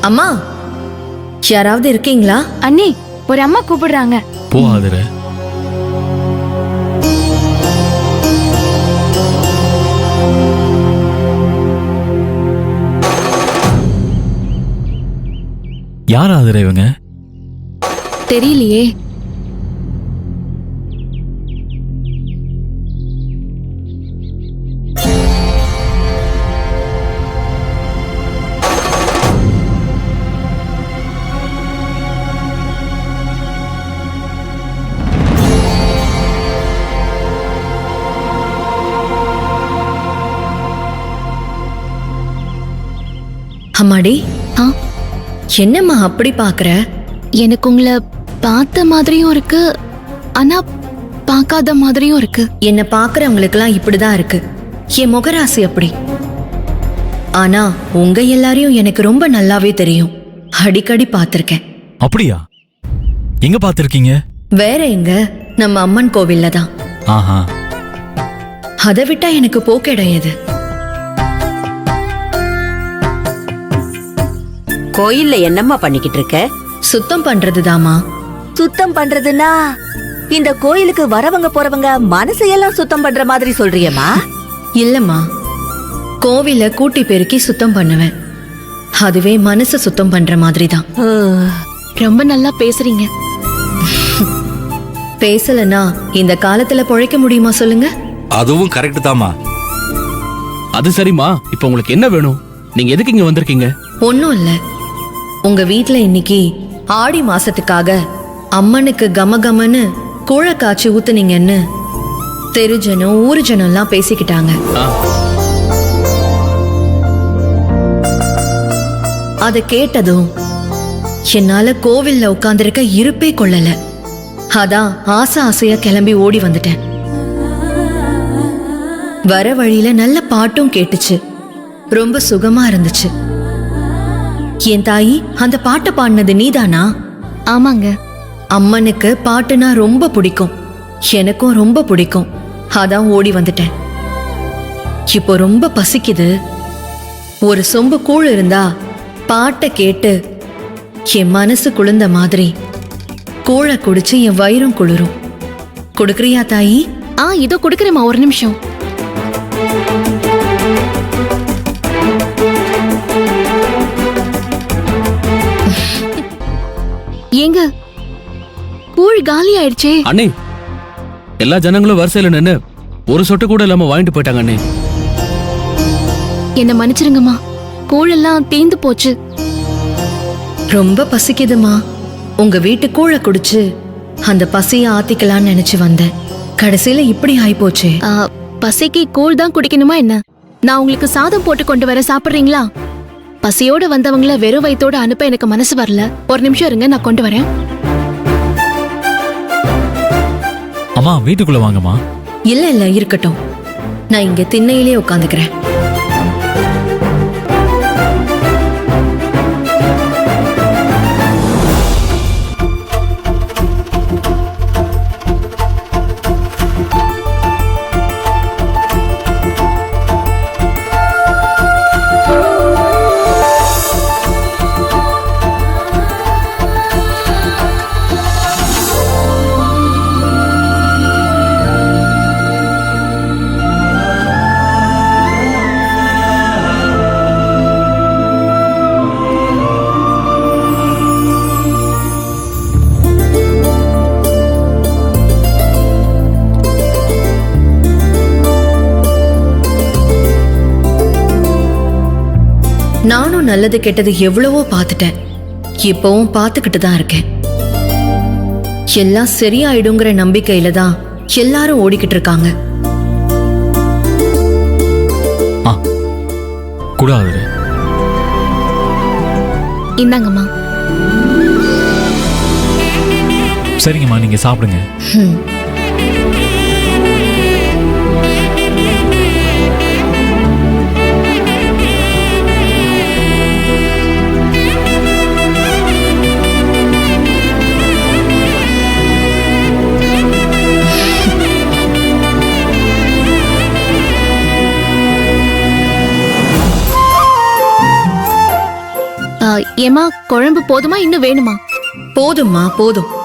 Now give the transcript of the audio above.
அம்மா, யாராவது இருக்கீங்களா? அண்ணி, ஒரு அம்மா கூப்பிடுறாங்க. போ ஆதிர. யார் ஆதிர இவங்க? தெரியலையே. அம்மாடி, ஆ, என்னம்மா அப்படி பாக்குற? எனக்கு உங்களை பார்த்த மாதிரியும் இருக்கு, ஆனா பார்க்காத மாதிரியும் இருக்கு. என்ன பாக்குறவங்களுக்கெல்லாம் இப்படிதான் இருக்கு. என் முகராசி அப்படி. ஆனா உங்க எல்லாரையும் எனக்கு ரொம்ப நல்லாவே தெரியும். அடிக்கடி பார்த்திருக்கேன். அப்படியா? எங்க பார்த்திருக்கீங்க? வேற எங்க? நம்ம அம்மன் கோவில்ல தான். ஆஹா. அதை விட்டா எனக்கு போக்கிடம் எது? கோயில்ல என்னம்மா பண்ணிக்கிட்டு இருக்க? சுத்தம் பண்றதுதாமா. சுத்தம் பண்றதுன்னா இந்த கோயிலுக்கு வரவங்க போறவங்க மனசையெல்லாம் சுத்தம் பண்ற மாதிரி சொல்றியம்மா? இல்லம்மா, கோவில கூட்டி பெருக்கி சுத்தம் பண்ணுவேன். அதுவே மனசு சுத்தம் பண்ற மாதிரி தான். ரொம்ப நல்லா பேசுறீங்க. பேசலனா இந்த காலத்துல பொழைக்க முடியுமா சொல்லுங்க? அதுவும் கரெக்ட் தாமா. அது சரிம்மா, இப்ப உங்களுக்கு என்ன வேணும்? நீங்க எதுக்கு இங்க வந்திருக்கீங்க? ஒன்னும் இல்ல, உங்க வீட்ல இன்னைக்கு ஆடி மாசத்துக்காக அம்மனுக்கு கமகமன்னு கூழ காய்ச்சி ஊத்துனீங்கன்னு தெருஜனம் ஊருஜனம் எல்லாம் பேசிக்கிட்டாங்க. அத கேட்டதும் என்னால கோவில்ல உட்கார்ந்திருக்க இருப்பே கொள்ளல. அதான் ஆசையா கிளம்பி ஓடி வந்துட்டேன். வர வழியில நல்ல பாட்டும் கேட்டுச்சு. ரொம்ப சுகமா இருந்துச்சு. என் தாயி, அந்த பாட்டை பாடினது நீதானா? ஆமாங்க. அம்மனுக்கு பாட்டுனா ரொம்ப பிடிக்கும். எனக்கும் ரொம்ப பிடிக்கும். அதான் ஓடி வந்துட்டேன். இப்போ ரொம்ப பசிக்குது. ஒரு சொம்பு கூழ் இருந்தா பாட்டை கேட்டு என் மனசு குளிர்ந்த மாதிரி கூழ குடிச்சு என் வயிறும் குளிரும். கொடுக்கறியா தாயி? இதோ கொடுக்கறேம்மா, ஒரு நிமிஷம். ஏங்க, கூழ் காலி ஆயிடுச்சே. அண்ணே, எல்லா ஜனங்களும் வரிசையில நின்னு ஒரு சொட்டு கூட இல்லாம வாங்கிட்டு போயிட்டாங்க அண்ணே. என்ன மன்னிச்சிருங்கம்மா, கூழ் எல்லாம் தீந்து போச்சு. ரொம்ப பசிக்குதுமா. உங்க வீட்டு கூழ குடிச்சு அந்த பசிய ஆத்திக்கலான்னு நினைச்சு வந்தேன். கடைசியில இப்படி ஆயிப்போச்சே. பசிக்கு கூழ் தான் குடிக்கணுமா என்ன? நான் உங்களுக்கு சாதம் போட்டு கொண்டு வர, சாப்பிடுறீங்களா? பசியோட வந்தவங்கள வெறும் வயித்தோட அனுப்ப எனக்கு மனசு வரல. ஒரு நிமிஷம் இருங்க, நான் கொண்டு வரேன். அம்மா, வீட்டுக்குள்ள வாங்கம்மா. இல்ல இருக்கட்டும், நான் இங்க திண்ணையிலே உட்காந்துக்கிறேன். நானும் நல்லது கெட்டது எவ்வளவோ பார்த்துட்டேன். இப்பவும் பார்த்துக்கிட்டு தான் இருக்கேன். எல்லாம் சரியாயிடுங்கிற நம்பிக்கையில தான் எல்லாரும் ஓடிக்கிட்டு இருக்காங்க. கூடாது. இந்தாங்கம்மா. சரிங்கம்மா, நீங்க சாப்பிடுங்க. ஏமா குழம்பு போதுமா இன்னும் வேணுமா? போதும்மா போதும்.